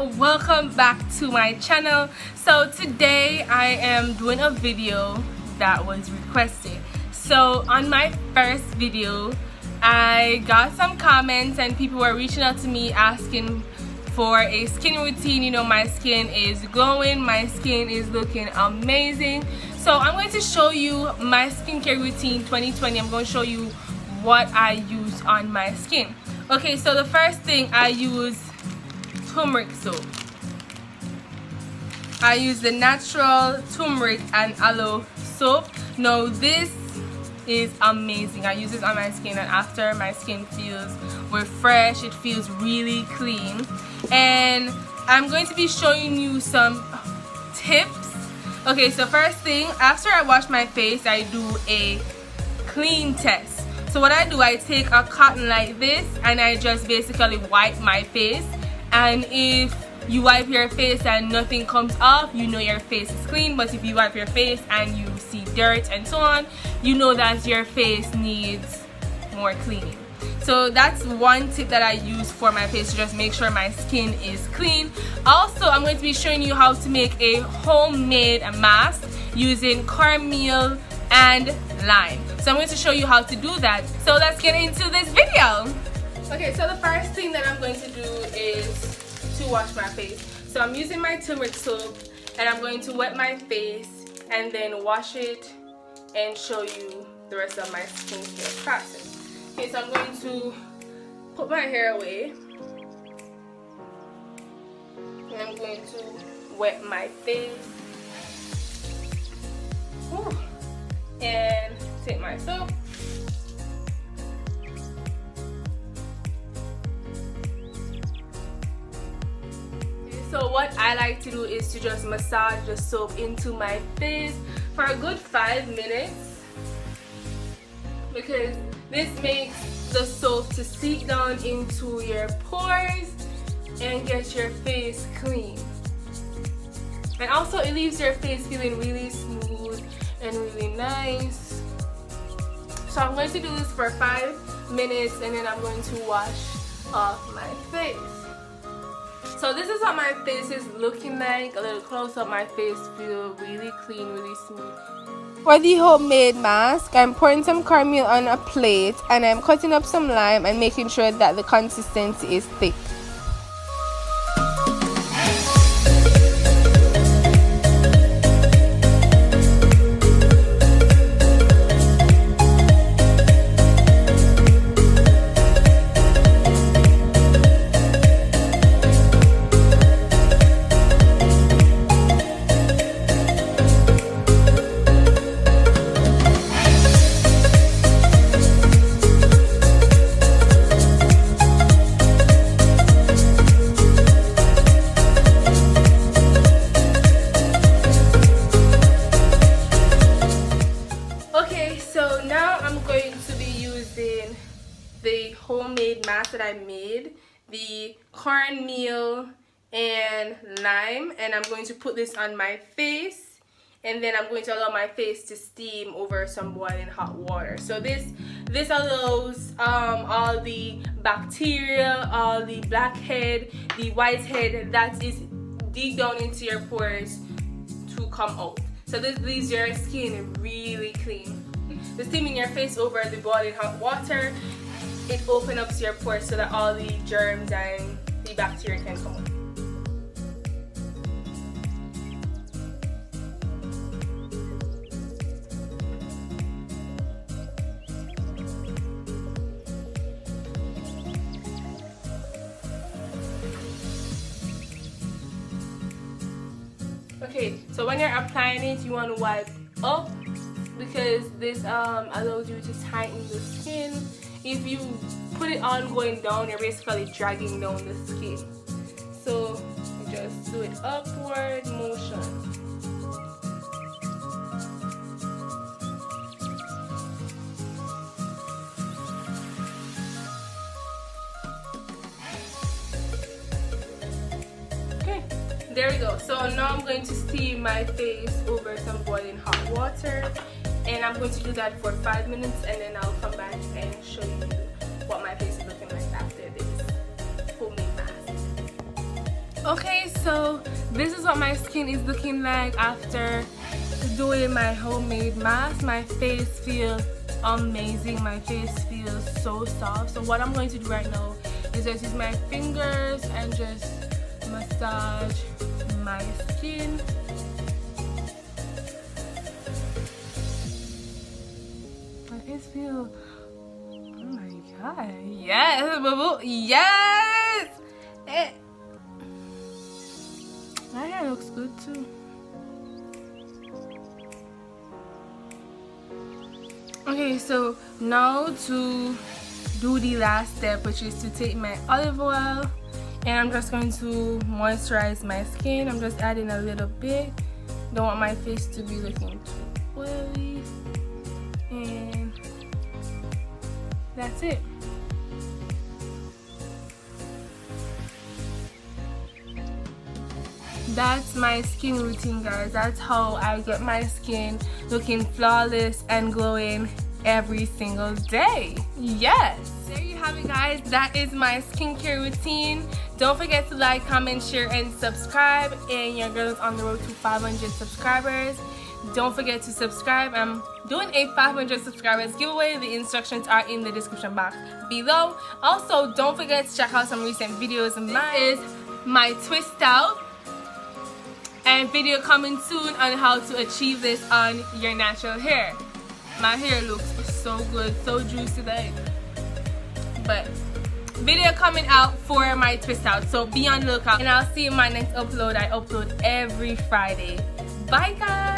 welcome back to my channel. So today I am doing a video that was requested. So on my first video I got some comments and people were reaching out to me asking for a skin routine. You know, my skin is glowing, my skin is looking amazing. So I'm going to show you my skincare routine 2020. I'm going to show you what I use on my skin. Okay, so the first thing, I use turmeric soap. I use the natural turmeric and aloe soap. Now this is amazing. I use this on my skin and after, my skin feels refreshed. It feels really clean. And I'm going to be showing you some tips. Okay, so first thing, after I wash my face, I do a clean test. So what I do, I take a cotton like this and I just basically wipe my face. And if you wipe your face and nothing comes off, you know your face is clean. But if you wipe your face and you see dirt and so on, you know that your face needs more cleaning. So that's one tip that I use for my face to just make sure my skin is clean. Also, I'm going to be showing you how to make a homemade mask using cornmeal and lime. So I'm going to show you how to do that. So let's get into this video. Okay, so the first thing that I'm going to do is to wash my face. So I'm using my turmeric soap and I'm going to wet my face and then wash it and show you the rest of my skincare process. Okay, so I'm going to put my hair away and I'm going to wet my face. Whew. And take my soap. So what I like to do is to just massage the soap into my face for a good 5 minutes, because this makes the soap to seep down into your pores and get your face clean. And also it leaves your face feeling really smooth and really nice. So I'm going to do this for 5 minutes and then I'm going to wash off my face. So this is what my face is looking like. A little close up, my face feels really clean, really smooth. For the homemade mask, I'm pouring some cornmeal on a plate and I'm cutting up some lime and making sure that the consistency is thick. The homemade mask that I made, the cornmeal and lime, and I'm going to put this on my face and then I'm going to allow my face to steam over some boiling hot water. So this allows all the bacteria, all the blackhead, the whitehead that is deep down into your pores to come out. So this leaves your skin really clean. The steaming your face over the boiling hot water, it opens up your pores so that all the germs and the bacteria can come out. Okay, so when you're applying it, you want to wipe up because this allows you to tighten the skin. If you put it on going down, you're basically dragging down the skin. So you just do it upward motion. Okay, there we go. So now I'm going to steam my face over some boiling hot water. And I'm going to do that for 5 minutes and then I'll come back and show you what my face is looking like after this homemade mask. Okay, so this is what my skin is looking like after doing my homemade mask. My face feels amazing. My face feels so soft. So what I'm going to do right now is just use my fingers and just massage my skin. My face feels, oh my god, yes, boo boo, yes. My hair looks good too. Okay, so now to do the last step, which is to take my olive oil and I'm just going to moisturize my skin. I'm just adding a little bit. Don't want my face to be looking too oily. And that's it. That's my skin routine, guys. That's how I get my skin looking flawless and glowing every single day. Yes, there you have it, guys. That is my skincare routine. Don't forget to like, comment, share, and subscribe. And your girl is on the road to 500 subscribers. Don't forget to subscribe. I'm doing a 500 subscribers giveaway. The instructions are in the description box below. Also, don't forget to check out some recent videos of mine. This is my twist out, and video coming soon on how to achieve this on your natural hair. My hair looks so good, so juicy today. But video coming out for my twist out, so be on the lookout. And I'll see you in my next upload. I upload every Friday. Bye, guys.